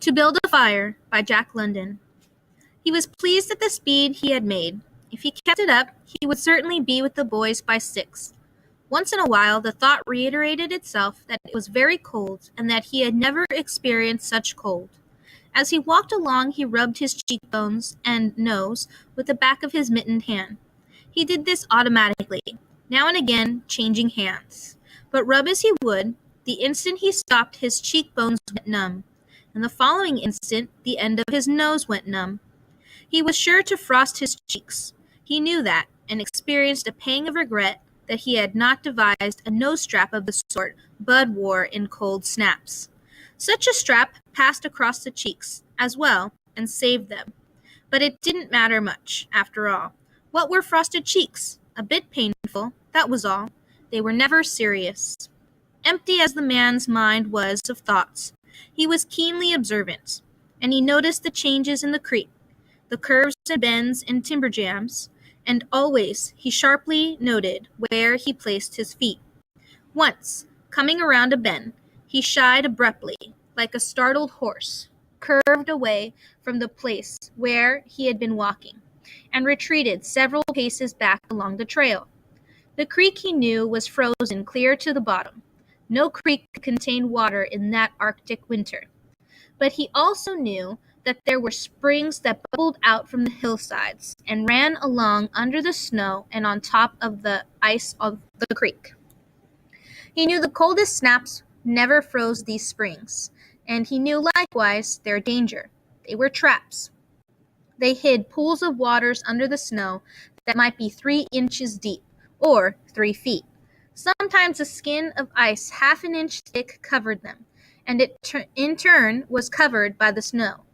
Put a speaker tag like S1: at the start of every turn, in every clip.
S1: To Build a Fire by Jack London. He was pleased at the speed he had made. If he kept it up, he would certainly be with the boys by 6. Once in a while, the thought reiterated itself that it was very cold and that he had never experienced such cold. As he walked along, he rubbed his cheekbones and nose with the back of his mittened hand. He did this automatically, now and again changing hands. But rub as he would, the instant he stopped, his cheekbones went numb, and the following instant the end of his nose went numb. He was sure to frost his cheeks. He knew that, and experienced a pang of regret that he had not devised a nose strap of the sort Bud wore in cold snaps. Such a strap passed across the cheeks, as well, and saved them. But it didn't matter much, after all. What were frosted cheeks? A bit painful, that was all. They were never serious. Empty as the man's mind was of thoughts, he was keenly observant, and he noticed the changes in the creek, the curves and bends and timber jams, and always he sharply noted where he placed his feet. Once, coming around a bend, he shied abruptly, like a startled horse, curved away from the place where he had been walking, and retreated several paces back along the trail. The creek, he knew, was frozen clear to the bottom. No creek could contain water in that Arctic winter. But he also knew that there were springs that bubbled out from the hillsides and ran along under the snow and on top of the ice of the creek. He knew the coldest snaps never froze these springs, and he knew likewise their danger. They were traps. They hid pools of waters under the snow that might be 3 inches deep, or 3 feet. Sometimes a skin of ice half an inch thick covered them, and it in turn was covered by the snow.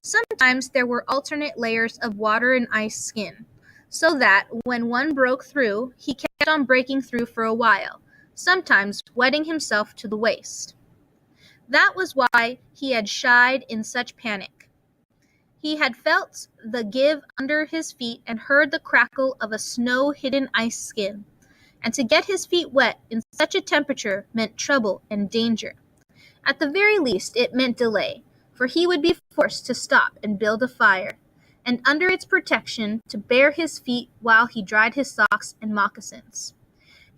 S1: Sometimes there were alternate layers of water and ice skin, so that when one broke through, he kept on breaking through for a while, sometimes wetting himself to the waist. That was why he had shied in such panic. He had felt the give under his feet and heard the crackle of a snow-hidden ice skin, and to get his feet wet in such a temperature meant trouble and danger. At the very least, it meant delay, for he would be forced to stop and build a fire, and under its protection to bare his feet while he dried his socks and moccasins.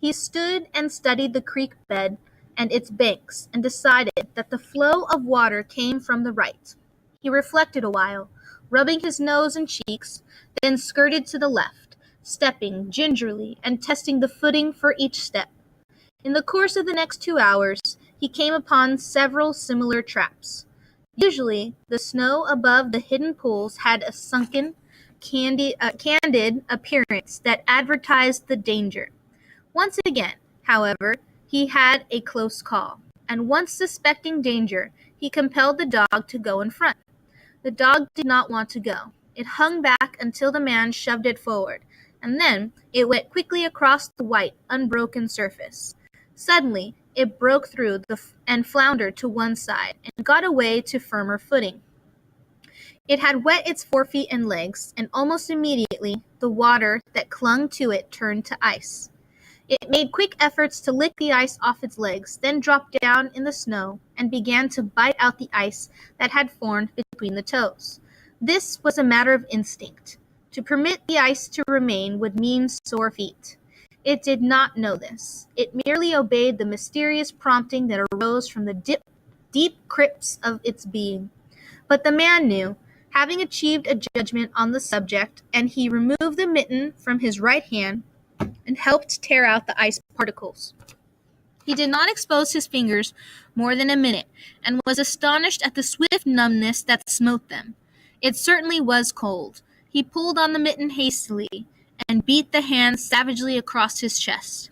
S1: He stood and studied the creek bed and its banks and decided that the flow of water came from the right. He reflected a while, rubbing his nose and cheeks, then skirted to the left, stepping gingerly and testing the footing for each step. In the course of the next 2 hours, he came upon several similar traps. Usually, the snow above the hidden pools had a sunken, candid appearance that advertised the danger. Once again, however, he had a close call, and once suspecting danger, he compelled the dog to go in front. The dog did not want to go. It hung back until the man shoved it forward, and then it went quickly across the white, unbroken surface. Suddenly, it broke through and floundered to one side and got away to firmer footing. It had wet its forefeet and legs, and almost immediately the water that clung to it turned to ice. It made quick efforts to lick the ice off its legs, then dropped down in the snow and began to bite out the ice that had formed between the toes. This was a matter of instinct. To permit the ice to remain would mean sore feet. It did not know this. It merely obeyed the mysterious prompting that arose from the deep crypts of its being. But the man knew, having achieved a judgment on the subject, and he removed the mitten from his right hand and helped tear out the ice particles. He did not expose his fingers more than a minute, and was astonished at the swift numbness that smote them. It certainly was cold. He pulled on the mitten hastily, and beat the hand savagely across his chest.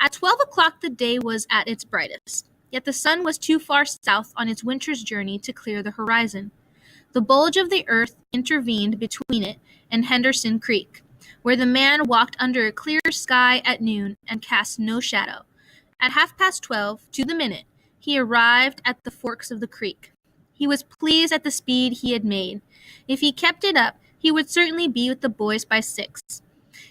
S1: At 12 o'clock the day was at its brightest, yet the sun was too far south on its winter's journey to clear the horizon. The bulge of the earth intervened between it and Henderson Creek, where the man walked under a clear sky at noon and cast no shadow. At 12:30, to the minute, he arrived at the forks of the creek. He was pleased at the speed he had made. If he kept it up, he would certainly be with the boys by 6.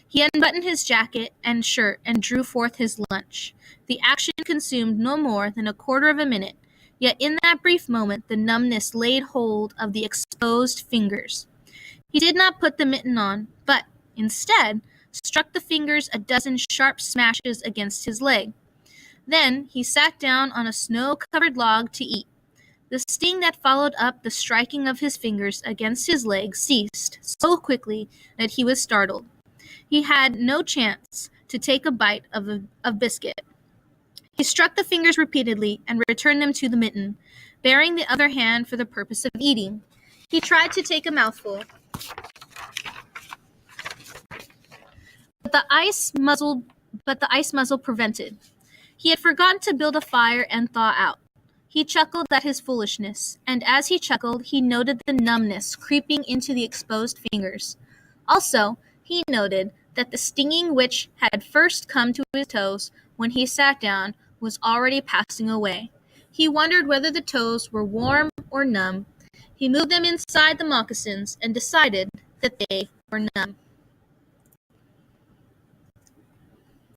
S1: He unbuttoned his jacket and shirt and drew forth his lunch. The action consumed no more than a quarter of a minute. Yet in that brief moment the numbness laid hold of the exposed fingers. He did not put the mitten on, but, instead, struck the fingers a dozen sharp smashes against his leg. Then he sat down on a snow-covered log to eat. The sting that followed up the striking of his fingers against his leg ceased so quickly that he was startled. He had no chance to take a bite of biscuit. He struck the fingers repeatedly and returned them to the mitten, baring the other hand for the purpose of eating. He tried to take a mouthful, but the ice muzzle prevented. He had forgotten to build a fire and thaw out. He chuckled at his foolishness, and as he chuckled, he noted the numbness creeping into the exposed fingers. Also, he noted that the stinging which had first come to his toes when he sat down was already passing away. He wondered whether the toes were warm or numb. He moved them inside the moccasins and decided that they were numb.